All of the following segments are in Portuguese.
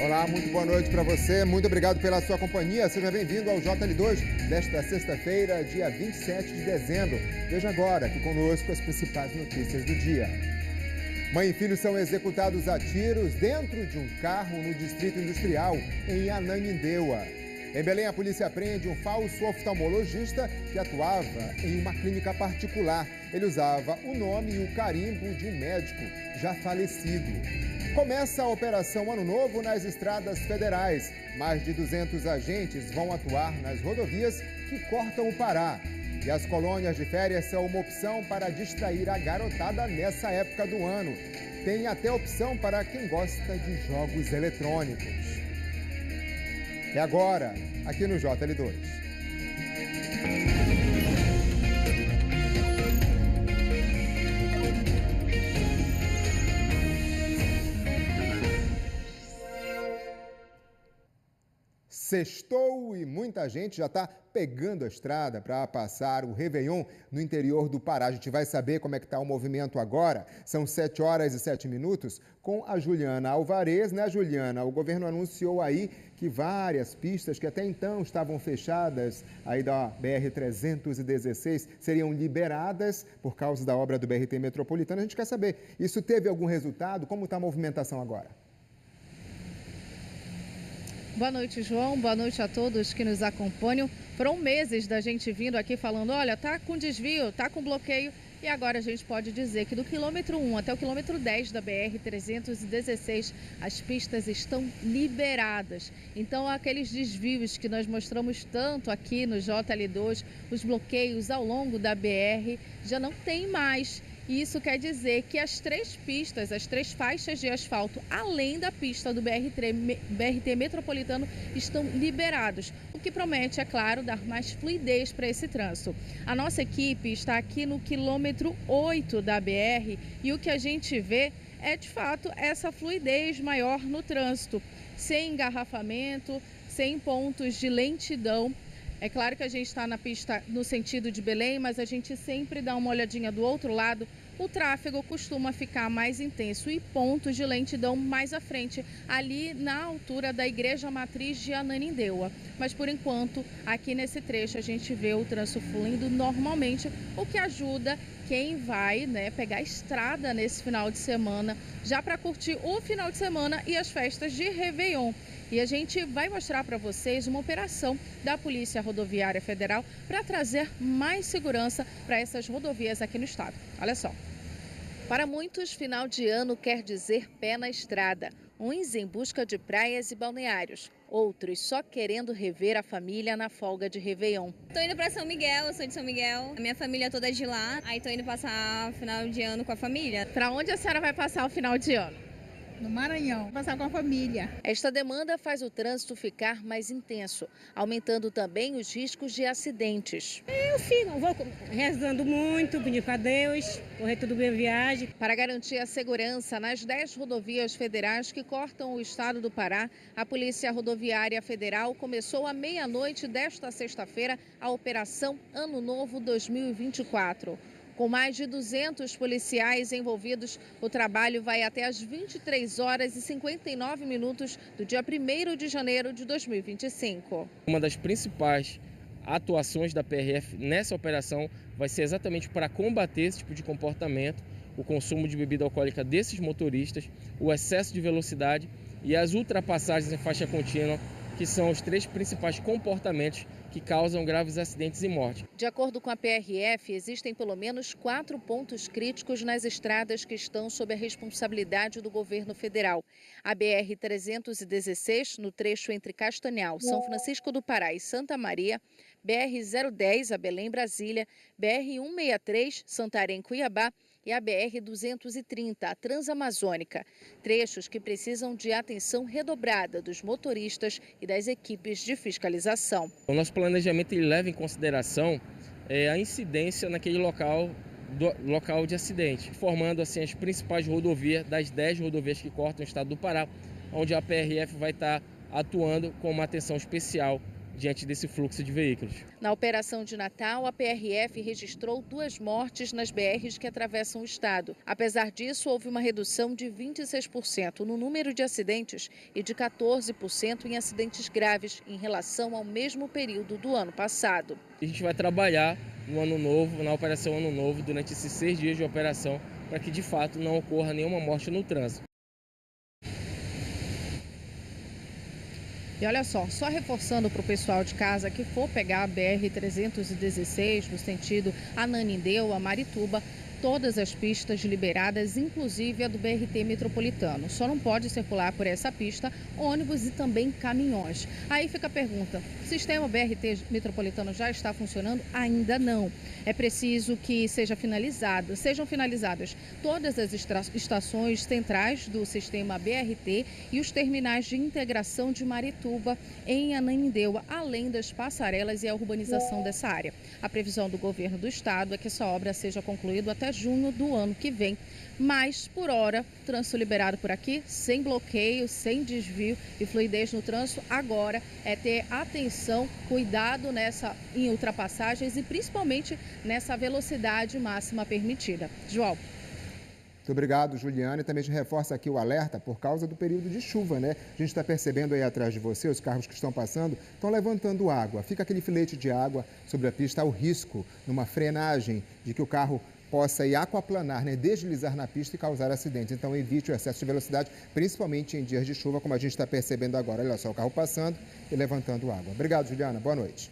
Olá, muito boa noite para você, muito obrigado pela sua companhia. Seja bem-vindo ao JL2 desta sexta-feira, dia 27 de dezembro. Veja agora aqui conosco as principais notícias do dia. Mãe e filho são executados a tiros dentro de um carro no Distrito Industrial, em Ananindeua. Em Belém, a polícia prende um falso oftalmologista que atuava em uma clínica particular. Ele usava o nome e o carimbo de um médico já falecido. Começa a Operação Ano Novo nas estradas federais. Mais de 200 agentes vão atuar nas rodovias que cortam o Pará. E as colônias de férias são uma opção para distrair a garotada nessa época do ano. Tem até opção para quem gosta de jogos eletrônicos. É agora, aqui no JL2. Sextou e muita gente já está pegando a estrada para passar o Réveillon no interior do Pará. A gente vai saber como é que está o movimento agora. São 7 horas e 7 minutos com a Juliana Alvarez. Né, Juliana? O governo anunciou aí que várias pistas que até então estavam fechadas aí da BR-316 seriam liberadas por causa da obra do BRT Metropolitano. A gente quer saber, isso teve algum resultado? Como está a movimentação agora? Boa noite, João. Boa noite a todos que nos acompanham. Foram meses da gente vindo aqui falando, olha, tá com desvio, tá com bloqueio. E agora a gente pode dizer que do quilômetro 1 até o quilômetro 10 da BR-316, as pistas estão liberadas. Então, aqueles desvios que nós mostramos tanto aqui no JL2, os bloqueios ao longo da BR, já não tem mais. E isso quer dizer que as 3 pistas, as 3 faixas de asfalto, além da pista do BRT Metropolitano, estão liberados. O que promete, é claro, dar mais fluidez para esse trânsito. A nossa equipe está aqui no quilômetro 8 da BR e o que a gente vê é, de fato, essa fluidez maior no trânsito, sem engarrafamento, sem pontos de lentidão. É claro que a gente está na pista no sentido de Belém, mas a gente sempre dá uma olhadinha do outro lado. O tráfego costuma ficar mais intenso e pontos de lentidão mais à frente, ali na altura da Igreja Matriz de Ananindeua. Mas por enquanto, aqui nesse trecho, a gente vê o trânsito fluindo normalmente, o que ajuda quem vai, pegar a estrada nesse final de semana, já para curtir o final de semana e as festas de Réveillon. E a gente vai mostrar para vocês uma operação da Polícia Rodoviária Federal para trazer mais segurança para essas rodovias aqui no estado. Olha só. Para muitos, final de ano quer dizer pé na estrada. Uns em busca de praias e balneários, outros só querendo rever a família na folga de Réveillon. Tô indo para São Miguel, eu sou de São Miguel, a minha família toda é de lá, aí tô indo passar o final de ano com a família. Para onde a senhora vai passar o final de ano? No Maranhão, passar com a família. Esta demanda faz o trânsito ficar mais intenso, aumentando também os riscos de acidentes. Eu vou rezando muito, pedir para Deus, correr tudo bem a viagem. Para garantir a segurança nas 10 rodovias federais que cortam o estado do Pará, a Polícia Rodoviária Federal começou à meia-noite desta sexta-feira a Operação Ano Novo 2024. Com mais de 200 policiais envolvidos, o trabalho vai até às 23 horas e 59 minutos do dia 1º de janeiro de 2025. Uma das principais atuações da PRF nessa operação vai ser exatamente para combater esse tipo de comportamento, o consumo de bebida alcoólica desses motoristas, o excesso de velocidade e as ultrapassagens em faixa contínua, que são os 3 principais comportamentos que causam graves acidentes e morte. De acordo com a PRF, existem pelo menos 4 pontos críticos nas estradas que estão sob a responsabilidade do governo federal. A BR-316, no trecho entre Castanhal, São Francisco do Pará e Santa Maria, BR-010, a Belém, Brasília, BR-163, Santarém, Cuiabá e a BR-230, a Transamazônica. Trechos que precisam de atenção redobrada dos motoristas e das equipes de fiscalização. O nosso planejamento ele leva em consideração a incidência naquele local de acidente, formando assim as principais rodovias das 10 rodovias que cortam o estado do Pará, onde a PRF vai estar atuando com uma atenção especial diante desse fluxo de veículos. Na operação de Natal, a PRF registrou 2 mortes nas BRs que atravessam o estado. Apesar disso, houve uma redução de 26% no número de acidentes e de 14% em acidentes graves em relação ao mesmo período do ano passado. A gente vai trabalhar no Ano Novo, na Operação Ano Novo, durante esses 6 dias de operação, para que de fato não ocorra nenhuma morte no trânsito. E olha só reforçando para o pessoal de casa que for pegar a BR-316 no sentido Ananindeua, Marituba, todas as pistas liberadas, inclusive a do BRT Metropolitano. Só não pode circular por essa pista ônibus e também caminhões. Aí fica a pergunta, o sistema BRT Metropolitano já está funcionando? Ainda não. É preciso que sejam finalizadas todas as estações centrais do sistema BRT e os terminais de integração de Marituba em Ananindeua, além das passarelas e a urbanização dessa área. A previsão do governo do estado é que essa obra seja concluída até junho do ano que vem. Mas, por hora, trânsito liberado por aqui, sem bloqueio, sem desvio e fluidez no trânsito. Agora é ter atenção, cuidado em ultrapassagens e principalmente nessa velocidade máxima permitida. João. Muito obrigado, Juliana. E também a gente reforça aqui o alerta por causa do período de chuva, né? A gente está percebendo aí atrás de você, os carros que estão passando estão levantando água. Fica aquele filete de água sobre a pista, há o risco numa frenagem de que o carro possa ir aquaplanar, né, deslizar na pista e causar acidentes. Então evite o excesso de velocidade, principalmente em dias de chuva, como a gente está percebendo agora. Olha só, o carro passando e levantando água. Obrigado, Juliana. Boa noite.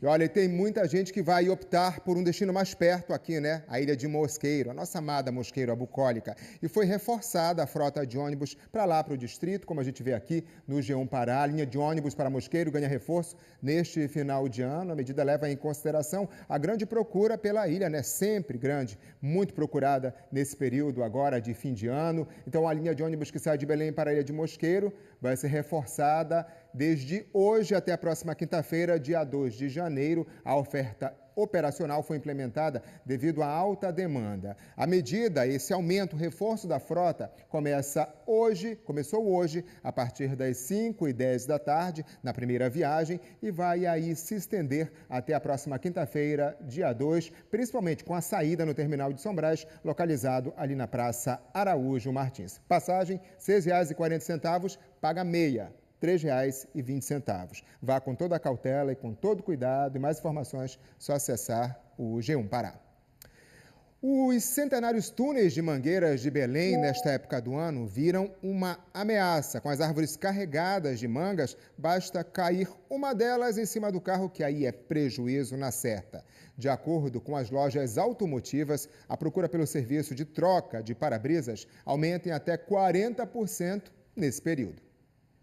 E olha, tem muita gente que vai optar por um destino mais perto aqui, né? A ilha de Mosqueiro, a nossa amada Mosqueiro, a bucólica. E foi reforçada a frota de ônibus para lá, para o distrito, como a gente vê aqui no G1 Pará. A linha de ônibus para Mosqueiro ganha reforço neste final de ano. A medida leva em consideração a grande procura pela ilha, né? Sempre grande, muito procurada nesse período agora de fim de ano. Então, a linha de ônibus que sai de Belém para a ilha de Mosqueiro vai ser reforçada desde hoje até a próxima quinta-feira, dia 2 de janeiro. A oferta operacional foi implementada devido à alta demanda. A medida, esse aumento, reforço da frota, começou hoje, a partir das 5h10 da tarde, na primeira viagem, e vai aí se estender até a próxima quinta-feira, dia 2, principalmente com a saída no terminal de São Brás, localizado ali na Praça Araújo Martins. Passagem, R$ 6,40, paga meia. R$ 3,20. Vá com toda a cautela e com todo cuidado. E mais informações, só acessar o G1 Pará. Os centenários túneis de mangueiras de Belém, nesta época do ano, viram uma ameaça. Com as árvores carregadas de mangas, basta cair uma delas em cima do carro, que aí é prejuízo na certa. De acordo com as lojas automotivas, a procura pelo serviço de troca de para-brisas aumenta em até 40% nesse período.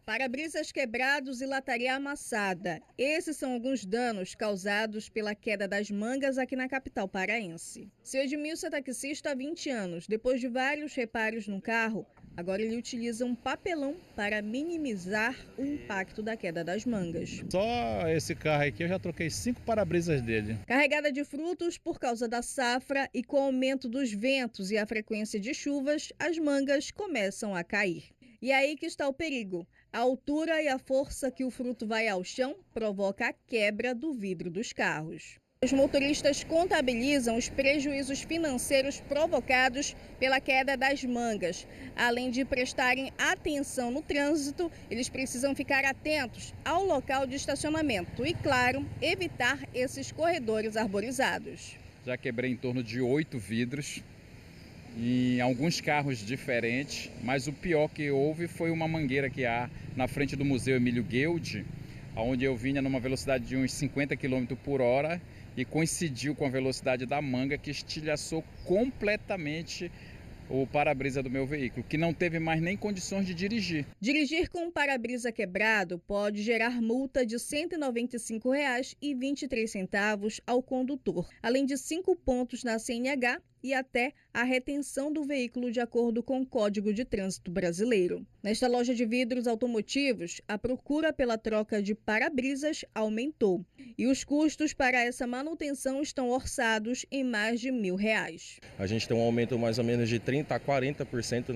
Para-brisas quebrados e lataria amassada. Esses são alguns danos causados pela queda das mangas aqui na capital paraense. Seu Edmilson é taxista há 20 anos. Depois de vários reparos no carro, agora ele utiliza um papelão para minimizar o impacto da queda das mangas. Só esse carro aqui eu já troquei 5 para-brisas dele. Carregada de frutos por causa da safra e com o aumento dos ventos e a frequência de chuvas, as mangas começam a cair. E aí que está o perigo. A altura e a força que o fruto vai ao chão provoca a quebra do vidro dos carros. Os motoristas contabilizam os prejuízos financeiros provocados pela queda das mangas. Além de prestarem atenção no trânsito, eles precisam ficar atentos ao local de estacionamento e, claro, evitar esses corredores arborizados. Já quebrei em torno de 8 vidros. Em alguns carros diferentes, mas o pior que houve foi uma mangueira que há na frente do Museu Emílio Guild, onde eu vinha numa velocidade de uns 50 km por hora e coincidiu com a velocidade da manga, que estilhaçou completamente o para-brisa do meu veículo, que não teve mais nem condições de dirigir. Dirigir com um para-brisa quebrado pode gerar multa de R$ 195,23 ao condutor, além de 5 pontos na CNH e até a retenção do veículo de acordo com o Código de Trânsito Brasileiro. Nesta loja de vidros automotivos, a procura pela troca de para-brisas aumentou e os custos para essa manutenção estão orçados em mais de R$1.000. A gente tem um aumento mais ou menos de 30% a 40%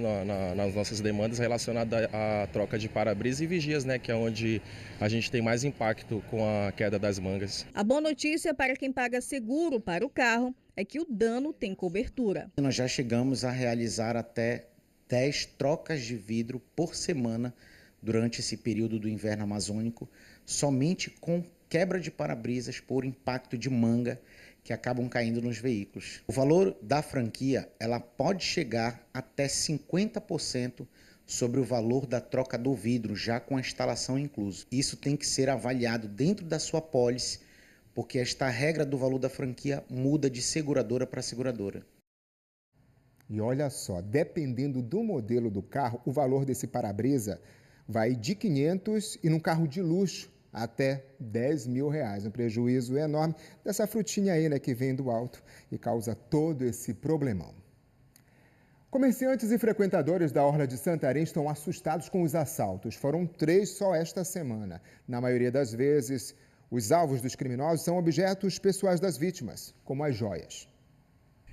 nas nossas demandas relacionadas à troca de para-brisa e vigias, né, que é onde a gente tem mais impacto com a queda das mangas. A boa notícia para quem paga seguro para o carro é que o dano tem cobertura. Nós já chegamos a realizar até 10 trocas de vidro por semana durante esse período do inverno amazônico, somente com quebra de para-brisas por impacto de manga que acabam caindo nos veículos. O valor da franquia ela pode chegar até 50% sobre o valor da troca do vidro, já com a instalação incluso. Isso tem que ser avaliado dentro da sua pólice, porque esta regra do valor da franquia muda de seguradora para seguradora. E olha só, dependendo do modelo do carro, o valor desse para-brisa vai de 500 e num carro de luxo até R$10.000. Um prejuízo enorme dessa frutinha aí, né, que vem do alto e causa todo esse problemão. Comerciantes e frequentadores da Orla de Santarém estão assustados com os assaltos. Foram 3 só esta semana. Na maioria das vezes, os alvos dos criminosos são objetos pessoais das vítimas, como as joias.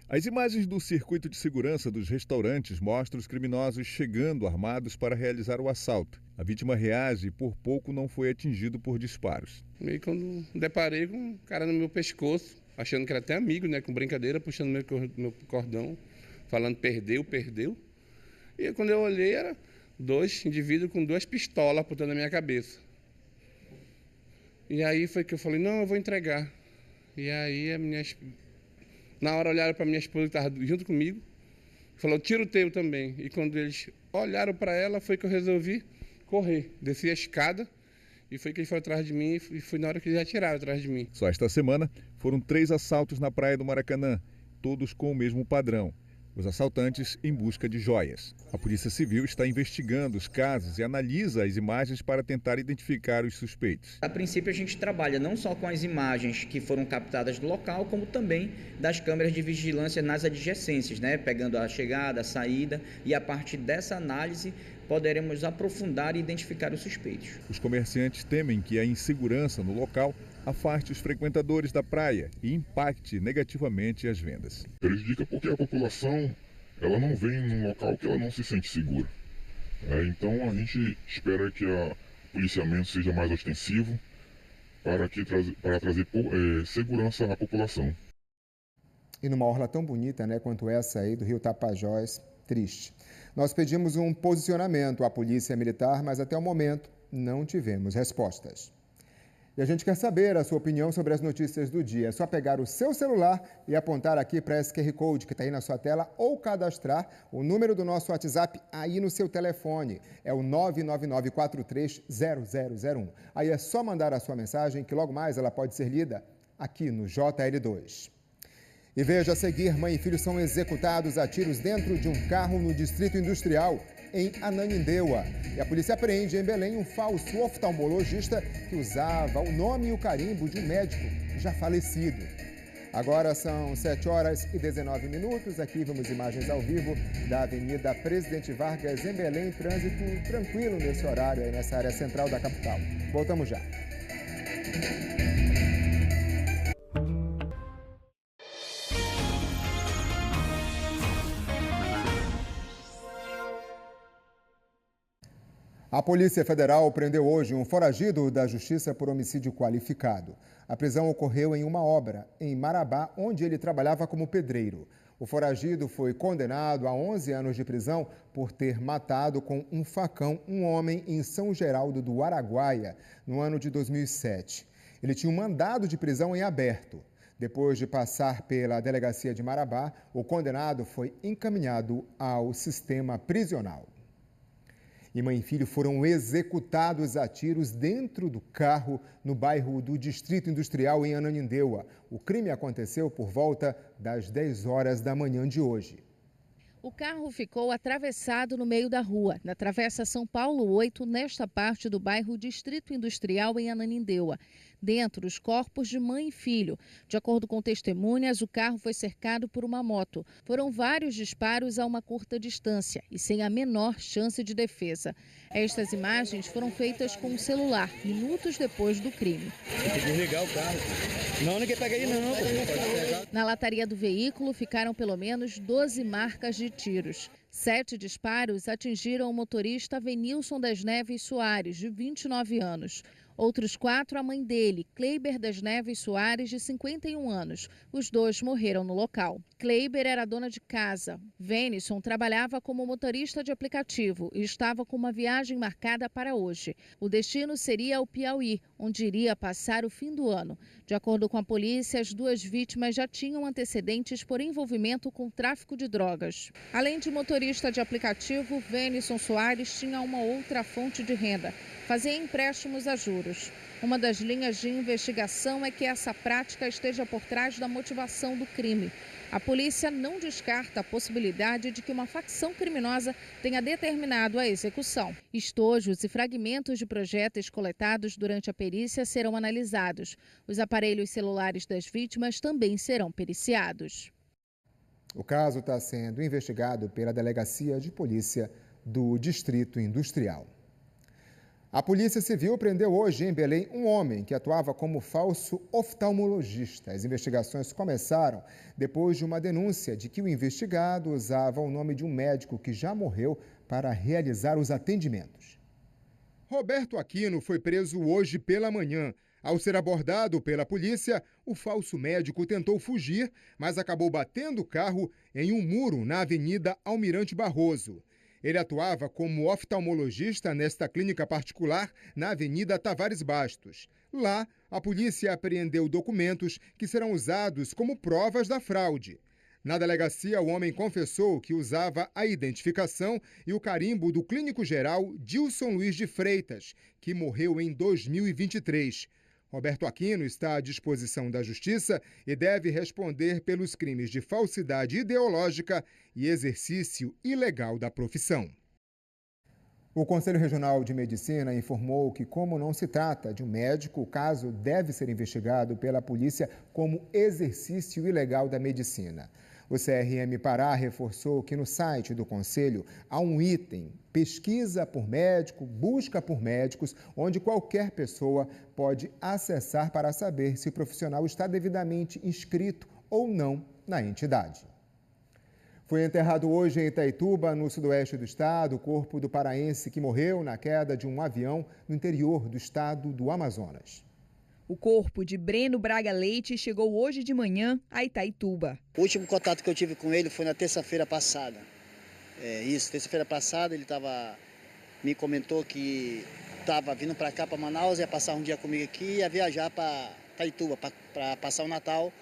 As imagens do circuito de segurança dos restaurantes mostram os criminosos chegando armados para realizar o assalto. A vítima reage e por pouco não foi atingido por disparos. Meio quando deparei com um cara no meu pescoço, achando que era até amigo, né, com brincadeira, puxando meu cordão, falando perdeu. E quando eu olhei, era 2 indivíduos com 2 pistolas apontando na minha cabeça. E aí foi que eu falei, não, eu vou entregar. E aí na hora olharam para minha esposa que estava junto comigo, falou, tira o teu também. E quando eles olharam para ela, foi que eu resolvi correr. Desci a escada e foi que eles foram atrás de mim e foi na hora que eles atiraram atrás de mim. Só esta semana foram 3 assaltos na praia do Maracanã, todos com o mesmo padrão. Os assaltantes em busca de joias. A Polícia Civil está investigando os casos e analisa as imagens para tentar identificar os suspeitos. A princípio, a gente trabalha não só com as imagens que foram captadas do local, como também das câmeras de vigilância nas adjacências, né? Pegando a chegada, a saída, e a partir dessa análise poderemos aprofundar e identificar os suspeitos. Os comerciantes temem que a insegurança no local afaste os frequentadores da praia e impacte negativamente as vendas. Prejudica porque a população ela não vem num local que ela não se sente segura. Então a gente espera que o policiamento seja mais ostensivo para trazer segurança à população. E numa orla tão bonita, né, quanto essa aí do Rio Tapajós, triste. Nós pedimos um posicionamento à Polícia Militar, mas até o momento não tivemos respostas. E a gente quer saber a sua opinião sobre as notícias do dia. É só pegar o seu celular e apontar aqui para esse QR Code que está aí na sua tela ou cadastrar o número do nosso WhatsApp aí no seu telefone. É o 999430001. Aí é só mandar a sua mensagem que logo mais ela pode ser lida aqui no JL2. E veja a seguir, mãe e filho são executados a tiros dentro de um carro no Distrito Industrial, em Ananindeua. E a polícia apreende em Belém um falso oftalmologista que usava o nome e o carimbo de um médico já falecido. Agora são 7h19. Aqui vemos imagens ao vivo da Avenida Presidente Vargas, em Belém. Trânsito tranquilo nesse horário, aí nessa área central da capital. Voltamos já. A Polícia Federal prendeu hoje um foragido da Justiça por homicídio qualificado. A prisão ocorreu em uma obra, em Marabá, onde ele trabalhava como pedreiro. O foragido foi condenado a 11 anos de prisão por ter matado com um facão um homem em São Geraldo do Araguaia, no ano de 2007. Ele tinha um mandado de prisão em aberto. Depois de passar pela delegacia de Marabá, o condenado foi encaminhado ao sistema prisional. E mãe e filho foram executados a tiros dentro do carro no bairro do Distrito Industrial, em Ananindeua. O crime aconteceu por volta das 10 horas da manhã de hoje. O carro ficou atravessado no meio da rua, na Travessa São Paulo 8, nesta parte do bairro Distrito Industrial, em Ananindeua. Dentro, os corpos de mãe e filho. De acordo com testemunhas, o carro foi cercado por uma moto. Foram vários disparos a uma curta distância e sem a menor chance de defesa. Estas imagens foram feitas com um celular, minutos depois do crime. Tem que desligar o carro. Não, ninguém pega aí não. Na lataria do veículo ficaram pelo menos 12 marcas de tiros. 7 disparos atingiram o motorista Venilson das Neves Soares, de 29 anos. Outros 4, a mãe dele, Kleiber das Neves Soares, de 51 anos. Os 2 morreram no local. Kleiber era dona de casa. Venilson trabalhava como motorista de aplicativo e estava com uma viagem marcada para hoje. O destino seria o Piauí, onde iria passar o fim do ano. De acordo com a polícia, as 2 vítimas já tinham antecedentes por envolvimento com tráfico de drogas. Além de motorista de aplicativo, Venilson Soares tinha uma outra fonte de renda. Fazia empréstimos a juros. Uma das linhas de investigação é que essa prática esteja por trás da motivação do crime. A polícia não descarta a possibilidade de que uma facção criminosa tenha determinado a execução. Estojos e fragmentos de projéteis coletados durante a perícia serão analisados. Os aparelhos celulares das vítimas também serão periciados. O caso está sendo investigado pela Delegacia de Polícia do Distrito Industrial. A Polícia Civil prendeu hoje em Belém um homem que atuava como falso oftalmologista. As investigações começaram depois de uma denúncia de que o investigado usava o nome de um médico que já morreu para realizar os atendimentos. Roberto Aquino foi preso hoje pela manhã. Ao ser abordado pela polícia, o falso médico tentou fugir, mas acabou batendo o carro em um muro na Avenida Almirante Barroso. Ele atuava como oftalmologista nesta clínica particular na Avenida Tavares Bastos. Lá, a polícia apreendeu documentos que serão usados como provas da fraude. Na delegacia, o homem confessou que usava a identificação e o carimbo do clínico geral Dilson Luiz de Freitas, que morreu em 2023. Roberto Aquino está à disposição da Justiça e deve responder pelos crimes de falsidade ideológica e exercício ilegal da profissão. O Conselho Regional de Medicina informou que, como não se trata de um médico, o caso deve ser investigado pela polícia como exercício ilegal da medicina. O CRM Pará reforçou que no site do Conselho há um item, pesquisa por médico, busca por médicos, onde qualquer pessoa pode acessar para saber se o profissional está devidamente inscrito ou não na entidade. Foi enterrado hoje em Itaituba, no sudoeste do estado, o corpo do paraense que morreu na queda de um avião no interior do estado do Amazonas. O corpo de Breno Braga Leite chegou hoje de manhã a Itaituba. O último contato que eu tive com ele foi na terça-feira passada. Terça-feira passada ele me comentou que estava vindo para cá, para Manaus, ia passar um dia comigo aqui e ia viajar para Itaituba para passar o Natal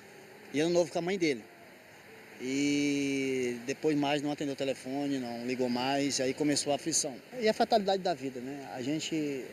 e Ano Novo com a mãe dele. E depois mais não atendeu o telefone, não ligou mais, aí começou a aflição. E a fatalidade da vida, né? A gente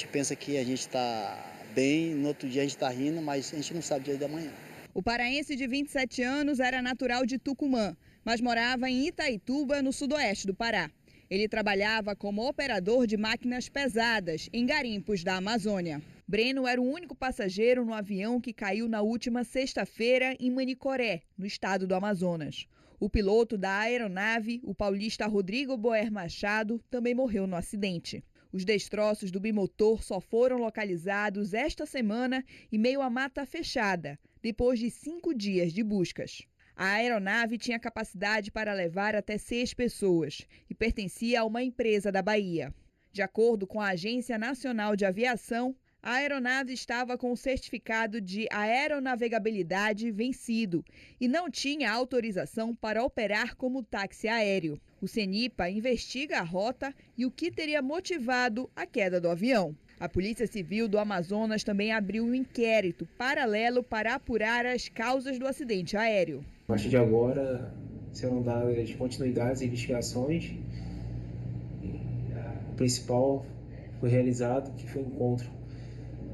pensa que a gente está bem, no outro dia a gente está rindo, mas a gente não sabe o dia da manhã. O paraense de 27 anos era natural de Tucumã, mas morava em Itaituba, no sudoeste do Pará. Ele trabalhava como operador de máquinas pesadas em garimpos da Amazônia. Breno era o único passageiro no avião que caiu na última sexta-feira em Manicoré, no estado do Amazonas. O piloto da aeronave, o paulista Rodrigo Boer Machado, também morreu no acidente. Os destroços do bimotor só foram localizados esta semana em meio à mata fechada, depois de 5 dias de buscas. A aeronave tinha capacidade para levar até 6 pessoas e pertencia a uma empresa da Bahia. De acordo com a Agência Nacional de Aviação, a aeronave estava com o certificado de aeronavegabilidade vencido e não tinha autorização para operar como táxi aéreo. O CENIPA investiga a rota e o que teria motivado a queda do avião. A Polícia Civil do Amazonas também abriu um inquérito paralelo para apurar as causas do acidente aéreo. A partir de agora, serão dadas continuidade às investigações. O principal foi realizado, que foi o encontro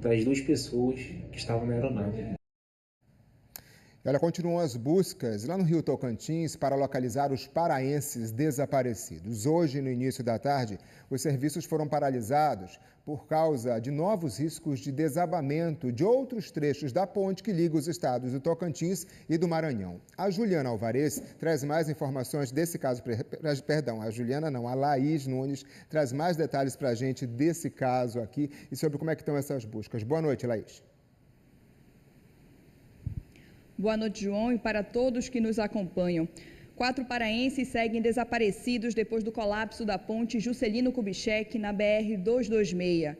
das 2 pessoas que estavam na aeronave. Olha, continuam as buscas lá no Rio Tocantins para localizar os paraenses desaparecidos. Hoje, no início da tarde, os serviços foram paralisados por causa de novos riscos de desabamento de outros trechos da ponte que liga os estados do Tocantins e do Maranhão. A Juliana Alvarez traz mais informações desse caso, a Laís Nunes traz mais detalhes para a gente desse caso aqui e sobre como é que estão essas buscas. Boa noite, Laís. Boa noite, João, e para todos que nos acompanham. 4 paraenses seguem desaparecidos depois do colapso da ponte Juscelino Kubitschek na BR-226.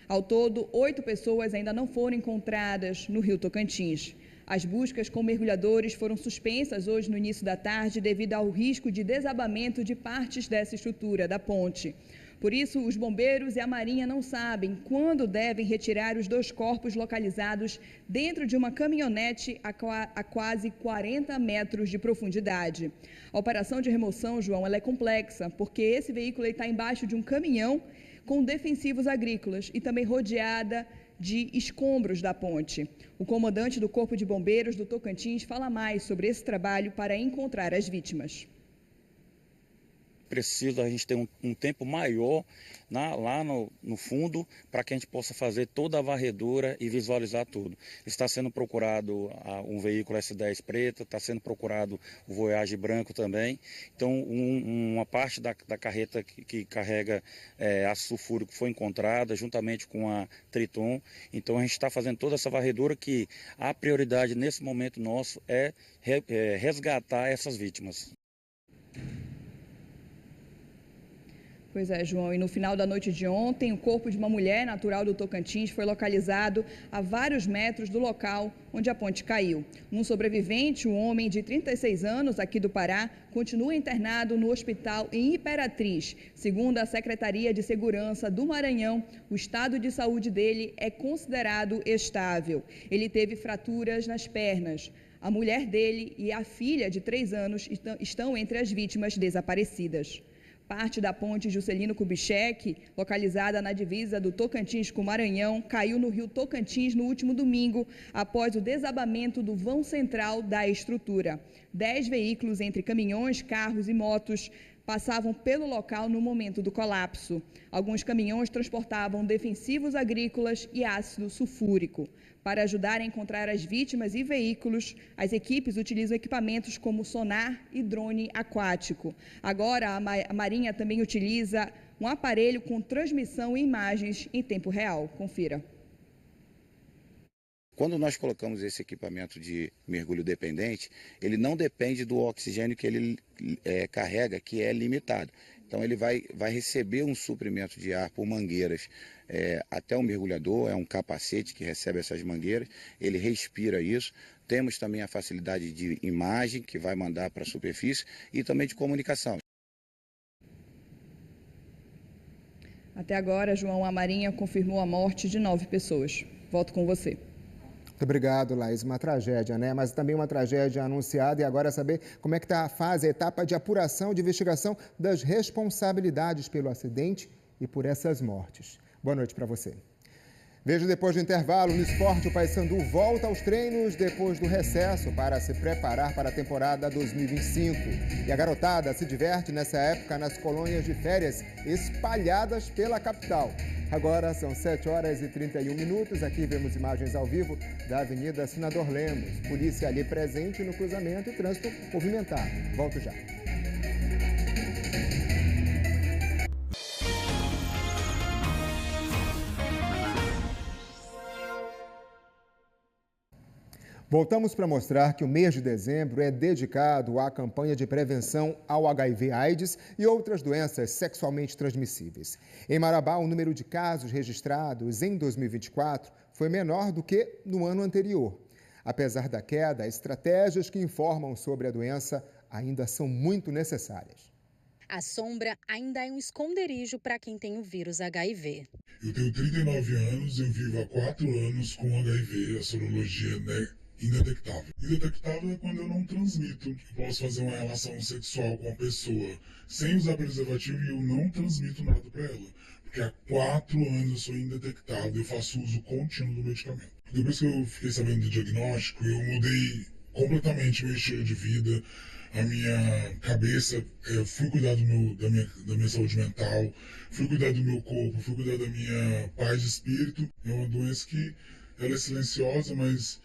Ao todo, 8 pessoas ainda não foram encontradas no Rio Tocantins. As buscas com mergulhadores foram suspensas hoje no início da tarde devido ao risco de desabamento de partes dessa estrutura da ponte. Por isso, os bombeiros e a Marinha não sabem quando devem retirar os 2 corpos localizados dentro de uma caminhonete a quase 40 metros de profundidade. A operação de remoção, João, ela é complexa, porque esse veículo está embaixo de um caminhão com defensivos agrícolas e também rodeada de escombros da ponte. O comandante do Corpo de Bombeiros do Tocantins fala mais sobre esse trabalho para encontrar as vítimas. Precisa a gente ter um tempo maior lá no fundo para que a gente possa fazer toda a varredura e visualizar tudo. Está sendo procurado um veículo S10 preto, está sendo procurado o Voyage branco também. Então, uma parte da carreta que carrega ácido sulfúrico foi encontrada juntamente com a Triton. Então, a gente está fazendo toda essa varredura que a prioridade nesse momento nosso é resgatar essas vítimas. Pois é, João, e no final da noite de ontem, o corpo de uma mulher natural do Tocantins foi localizado a vários metros do local onde a ponte caiu. Um sobrevivente, um homem de 36 anos, aqui do Pará, continua internado no hospital em Imperatriz. Segundo a Secretaria de Segurança do Maranhão, o estado de saúde dele é considerado estável. Ele teve fraturas nas pernas. A mulher dele e a filha de 3 anos estão entre as vítimas desaparecidas. Parte da ponte Juscelino Kubitschek, localizada na divisa do Tocantins com o Maranhão, caiu no rio Tocantins no último domingo, após o desabamento do vão central da estrutura. 10 veículos, entre caminhões, carros e motos, passavam pelo local no momento do colapso. Alguns caminhões transportavam defensivos agrícolas e ácido sulfúrico. Para ajudar a encontrar as vítimas e veículos, as equipes utilizam equipamentos como sonar e drone aquático. Agora, a Marinha também utiliza um aparelho com transmissão e imagens em tempo real. Confira. Quando nós colocamos esse equipamento de mergulho dependente, ele não depende do oxigênio que ele carrega, que é limitado. Então ele vai receber um suprimento de ar por mangueiras até o mergulhador, é um capacete que recebe essas mangueiras, ele respira isso. Temos também a facilidade de imagem que vai mandar para a superfície e também de comunicação. Até agora, João, a Marinha confirmou a morte de 9 pessoas. Volto com você. Muito obrigado, Laís. Uma tragédia, né? Mas também uma tragédia anunciada. E agora saber como é que está a etapa de apuração, de investigação das responsabilidades pelo acidente e por essas mortes. Boa noite para você. Veja depois do intervalo, no esporte, o Paysandu volta aos treinos depois do recesso para se preparar para a temporada 2025. E a garotada se diverte nessa época nas colônias de férias espalhadas pela capital. Agora são 7h31. Aqui vemos imagens ao vivo da Avenida Senador Lemos. Polícia ali presente no cruzamento e trânsito movimentado. Volto já. Voltamos para mostrar que o mês de dezembro é dedicado à campanha de prevenção ao HIV/AIDS e outras doenças sexualmente transmissíveis. Em Marabá, o número de casos registrados em 2024 foi menor do que no ano anterior. Apesar da queda, estratégias que informam sobre a doença ainda são muito necessárias. A sombra ainda é um esconderijo para quem tem o vírus HIV. Eu tenho 39 anos, eu vivo há 4 anos com HIV, a sorologia indetectável. Indetectável é quando eu não transmito. Eu posso fazer uma relação sexual com a pessoa sem usar preservativo e eu não transmito nada para ela. Porque há 4 anos eu sou indetectável, eu faço uso contínuo do medicamento. Depois que eu fiquei sabendo do diagnóstico, eu mudei completamente meu estilo de vida, a minha cabeça, fui cuidar da minha saúde mental, fui cuidar do meu corpo, fui cuidar da minha paz de espírito. É uma doença que ela é silenciosa, mas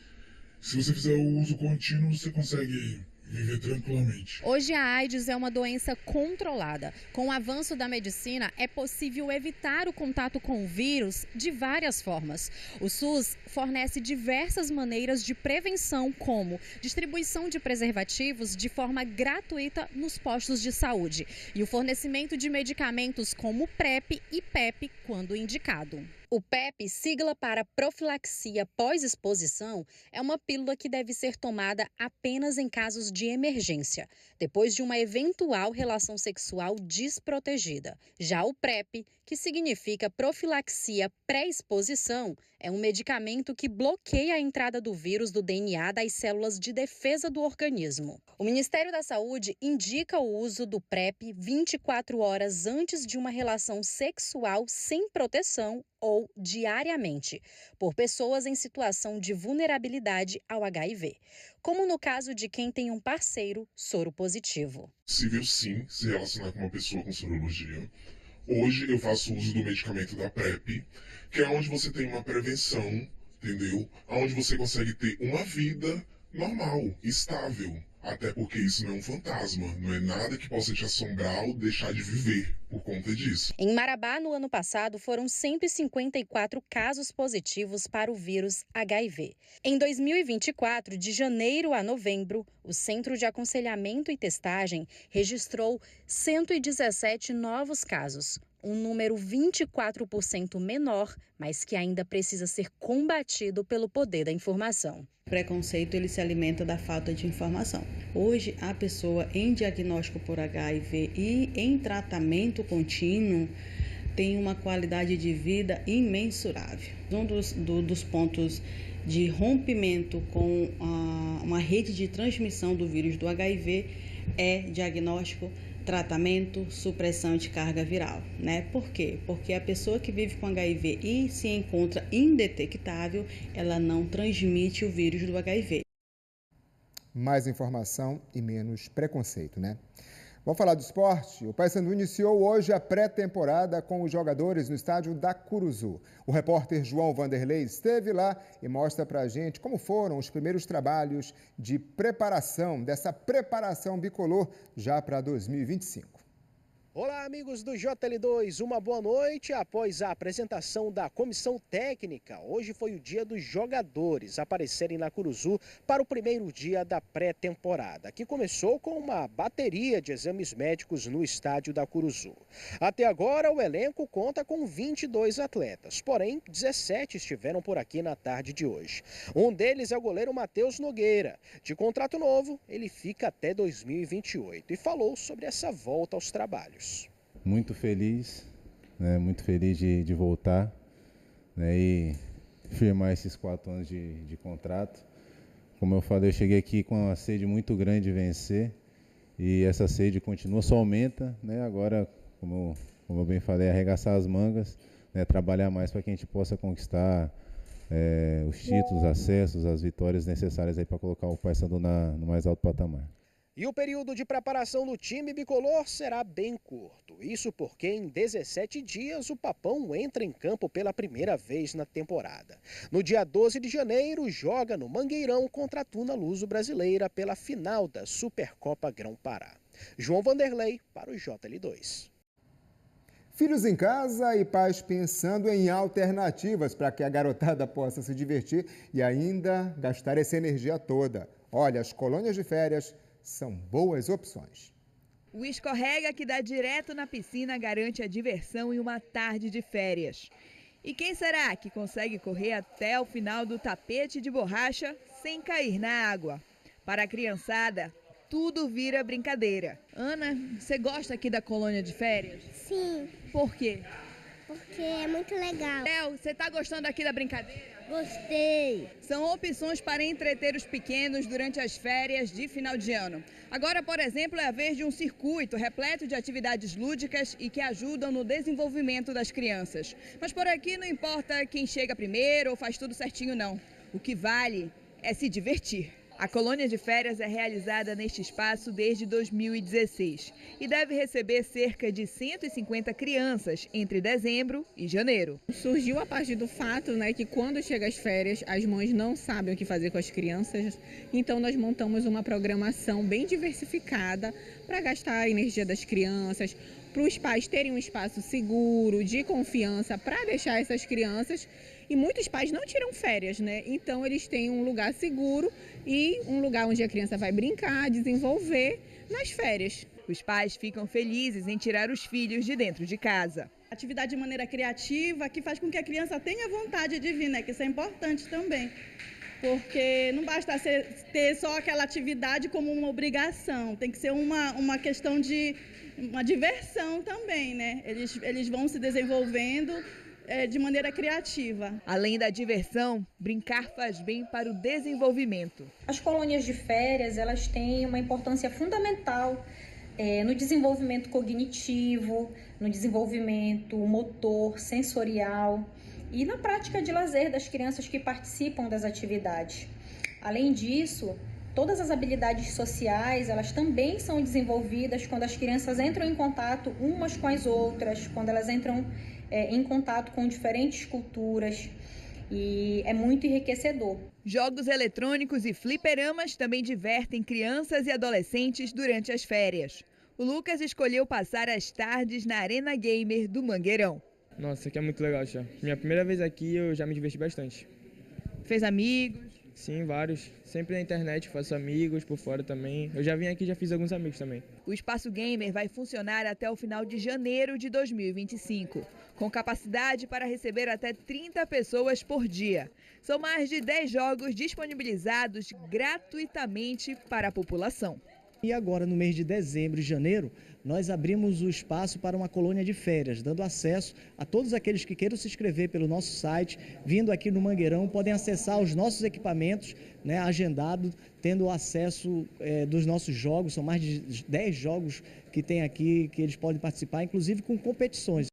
se você fizer o uso contínuo, você consegue viver tranquilamente. Hoje a AIDS é uma doença controlada. Com o avanço da medicina, é possível evitar o contato com o vírus de várias formas. O SUS fornece diversas maneiras de prevenção, como distribuição de preservativos de forma gratuita nos postos de saúde e o fornecimento de medicamentos como PrEP e PEP, quando indicado. O PEP, sigla para profilaxia pós-exposição, é uma pílula que deve ser tomada apenas em casos de emergência, depois de uma eventual relação sexual desprotegida. Já o PrEP, que significa profilaxia pré-exposição, é um medicamento que bloqueia a entrada do vírus do DNA das células de defesa do organismo. O Ministério da Saúde indica o uso do PrEP 24 horas antes de uma relação sexual sem proteção ou diariamente, por pessoas em situação de vulnerabilidade ao HIV, como no caso de quem tem um parceiro soropositivo. Possível sim se relacionar com uma pessoa com sorologia. Hoje eu faço uso do medicamento da PrEP, que é onde você tem uma prevenção, entendeu? Onde você consegue ter uma vida normal, estável. Até porque isso não é um fantasma, não é nada que possa te assombrar ou deixar de viver por conta disso. Em Marabá, no ano passado, foram 154 casos positivos para o vírus HIV. Em 2024, de janeiro a novembro, o Centro de Aconselhamento e Testagem registrou 117 novos casos, um número 24% menor, mas que ainda precisa ser combatido pelo poder da informação. O preconceito ele se alimenta da falta de informação. Hoje, a pessoa em diagnóstico por HIV e em tratamento contínuo tem uma qualidade de vida imensurável. Um dos pontos de rompimento com uma rede de transmissão do vírus do HIV é diagnóstico, tratamento, supressão de carga viral, né? Por quê? Porque a pessoa que vive com HIV e se encontra indetectável, ela não transmite o vírus do HIV. Mais informação e menos preconceito, né? Vamos falar do esporte? O Paysandu iniciou hoje a pré-temporada com os jogadores no estádio da Curuzu. O repórter João Vanderlei esteve lá e mostra pra gente como foram os primeiros trabalhos de preparação, dessa preparação bicolor já para 2025. Olá, amigos do JL2, uma boa noite. Após a apresentação da comissão técnica, hoje foi o dia dos jogadores aparecerem na Curuzu para o primeiro dia da pré-temporada, que começou com uma bateria de exames médicos no estádio da Curuzu. Até agora, o elenco conta com 22 atletas, porém 17 estiveram por aqui na tarde de hoje. Um deles é o goleiro Matheus Nogueira. De contrato novo, ele fica até 2028 e falou sobre essa volta aos trabalhos. Muito feliz, né? Muito feliz de voltar, né? E firmar esses 4 anos de contrato. Como eu falei, eu cheguei aqui com uma sede muito grande de vencer e essa sede continua, só aumenta, né? Agora, como eu bem falei, arregaçar as mangas, né? Trabalhar mais para que a gente possa conquistar os títulos, acessos, as vitórias necessárias para colocar o Paysandu no mais alto patamar. E o período de preparação do time bicolor será bem curto. Isso porque em 17 dias o Papão entra em campo pela primeira vez na temporada. No dia 12 de janeiro, joga no Mangueirão contra a Tuna Luso-Brasileira pela final da Supercopa Grão-Pará. João Vanderlei para o JL2. Filhos em casa e pais pensando em alternativas para que a garotada possa se divertir e ainda gastar essa energia toda. Olha, as colônias de férias são boas opções. O escorrega que dá direto na piscina garante a diversão e uma tarde de férias. E quem será que consegue correr até o final do tapete de borracha sem cair na água? Para a criançada, tudo vira brincadeira. Ana, você gosta aqui da colônia de férias? Sim. Por quê? Porque é muito legal. Léo, você tá gostando aqui da brincadeira? Gostei. São opções para entreter os pequenos durante as férias de final de ano. Agora, por exemplo, é a vez de um circuito repleto de atividades lúdicas e que ajudam no desenvolvimento das crianças. Mas por aqui não importa quem chega primeiro ou faz tudo certinho, não. O que vale é se divertir. A colônia de férias é realizada neste espaço desde 2016 e deve receber cerca de 150 crianças entre dezembro e janeiro. Surgiu a partir do fato, que quando chega as férias, as mães não sabem o que fazer com as crianças, então nós montamos uma programação bem diversificada para gastar a energia das crianças, para os pais terem um espaço seguro, de confiança, para deixar essas crianças. E muitos pais não tiram férias, Então eles têm um lugar seguro e um lugar onde a criança vai brincar, desenvolver nas férias. Os pais ficam felizes em tirar os filhos de dentro de casa. Atividade de maneira criativa que faz com que a criança tenha vontade de vir, que isso é importante também. Porque não basta ter só aquela atividade como uma obrigação, tem que ser uma questão de uma diversão também, Eles vão se desenvolvendo de maneira criativa. Além da diversão, brincar faz bem para o desenvolvimento. As colônias de férias, elas têm uma importância fundamental no desenvolvimento cognitivo, no desenvolvimento motor, sensorial e na prática de lazer das crianças que participam das atividades. Além disso, todas as habilidades sociais, elas também são desenvolvidas quando as crianças entram em contato umas com as outras, quando elas entram em contato com diferentes culturas, e é muito enriquecedor. Jogos eletrônicos e fliperamas também divertem crianças e adolescentes durante as férias. O Lucas escolheu passar as tardes na Arena Gamer do Mangueirão. Nossa, aqui é muito legal, já. Minha primeira vez aqui, eu já me diverti bastante. Fez amigos? Sim, vários. Sempre na internet faço amigos, por fora também. Eu já vim aqui e já fiz alguns amigos também. O Espaço Gamer vai funcionar até o final de janeiro de 2025, com capacidade para receber até 30 pessoas por dia. São mais de 10 jogos disponibilizados gratuitamente para a população. E agora, no mês de dezembro e janeiro, nós abrimos o espaço para uma colônia de férias, dando acesso a todos aqueles que queiram se inscrever pelo nosso site, vindo aqui no Mangueirão, podem acessar os nossos equipamentos, agendado, tendo acesso dos nossos jogos. São mais de 10 jogos que tem aqui, que eles podem participar, inclusive com competições.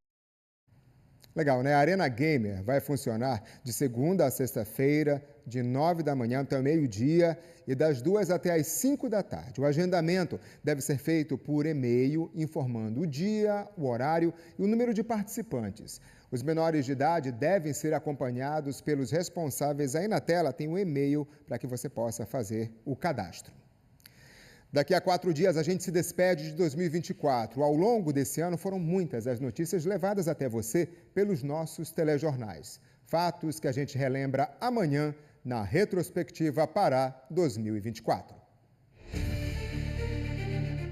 Legal, A Arena Gamer vai funcionar de segunda a sexta-feira, de 9 da manhã até meio-dia e das 2 até as 5 da tarde. O agendamento deve ser feito por e-mail, informando o dia, o horário e o número de participantes. Os menores de idade devem ser acompanhados pelos responsáveis. Aí na tela tem o e-mail para que você possa fazer o cadastro. Daqui a 4 dias a gente se despede de 2024. Ao longo desse ano foram muitas as notícias levadas até você pelos nossos telejornais. Fatos que a gente relembra amanhã na Retrospectiva Pará 2024.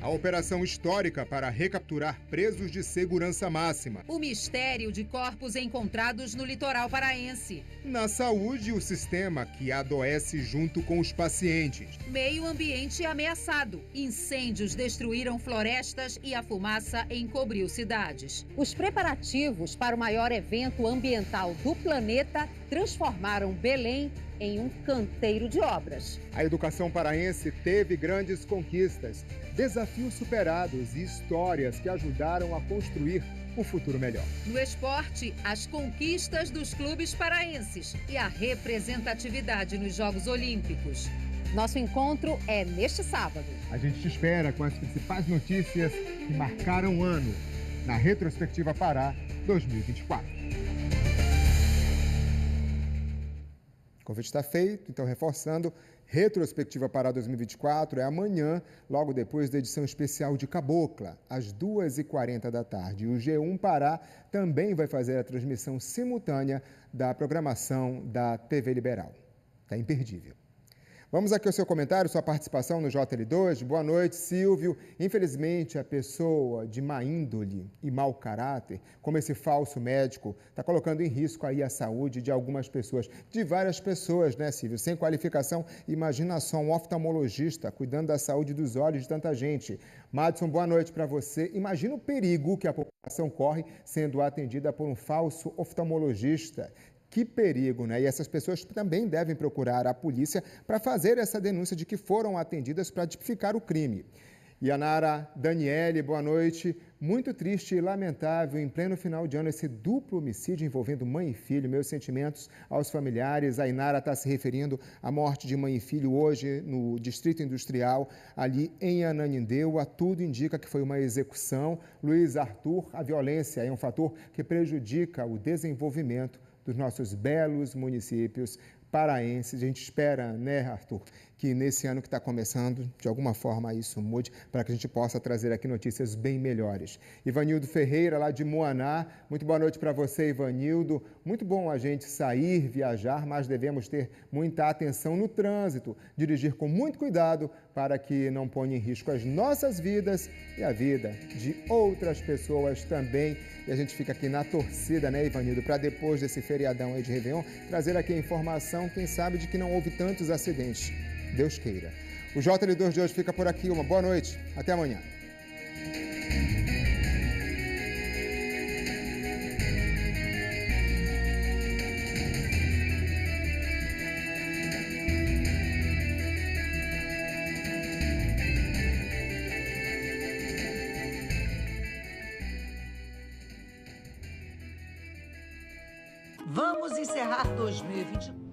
A operação histórica para recapturar presos de segurança máxima. O mistério de corpos encontrados no litoral paraense. Na saúde, o sistema que adoece junto com os pacientes. Meio ambiente ameaçado. Incêndios destruíram florestas e a fumaça encobriu cidades. Os preparativos para o maior evento ambiental do planeta transformaram Belém em um canteiro de obras. A educação paraense teve grandes conquistas, desafios superados e histórias que ajudaram a construir um futuro melhor. No esporte, as conquistas dos clubes paraenses e a representatividade nos Jogos Olímpicos. Nosso encontro é neste sábado. A gente te espera com as principais notícias que marcaram o ano na Retrospectiva Pará 2024. O convite está feito, então reforçando, Retrospectiva Pará 2024 é amanhã, logo depois da edição especial de Cabocla, às 2h40 da tarde. O G1 Pará também vai fazer a transmissão simultânea da programação da TV Liberal. Está imperdível. Vamos aqui ao seu comentário, sua participação no JL2. Boa noite, Silvio. Infelizmente, a pessoa de má índole e mau caráter, como esse falso médico, está colocando em risco aí a saúde de algumas pessoas, de várias pessoas, né, Silvio? Sem qualificação, imagina só um oftalmologista cuidando da saúde dos olhos de tanta gente. Madison, boa noite para você. Imagina o perigo que a população corre sendo atendida por um falso oftalmologista. Que perigo, né? E essas pessoas também devem procurar a polícia para fazer essa denúncia de que foram atendidas para tipificar o crime. Yanara Daniele, boa noite. Muito triste e lamentável, em pleno final de ano, esse duplo homicídio envolvendo mãe e filho. Meus sentimentos aos familiares. A Inara está se referindo à morte de mãe e filho hoje no Distrito Industrial, ali em Ananindeua. Tudo indica que foi uma execução. Luiz Arthur, a violência é um fator que prejudica o desenvolvimento dos nossos belos municípios paraenses. A gente espera, né, Arthur, que nesse ano que está começando, de alguma forma isso mude, para que a gente possa trazer aqui notícias bem melhores. Ivanildo Ferreira, lá de Moaná, muito boa noite para você, Ivanildo. Muito bom a gente sair, viajar, mas devemos ter muita atenção no trânsito, dirigir com muito cuidado para que não ponha em risco as nossas vidas e a vida de outras pessoas também. E a gente fica aqui na torcida, né, Ivanildo, para depois desse feriadão aí de Réveillon, trazer aqui a informação, quem sabe, de que não houve tantos acidentes. Deus queira. O JL2 de hoje fica por aqui. Uma boa noite. Até amanhã. Vamos encerrar 2024.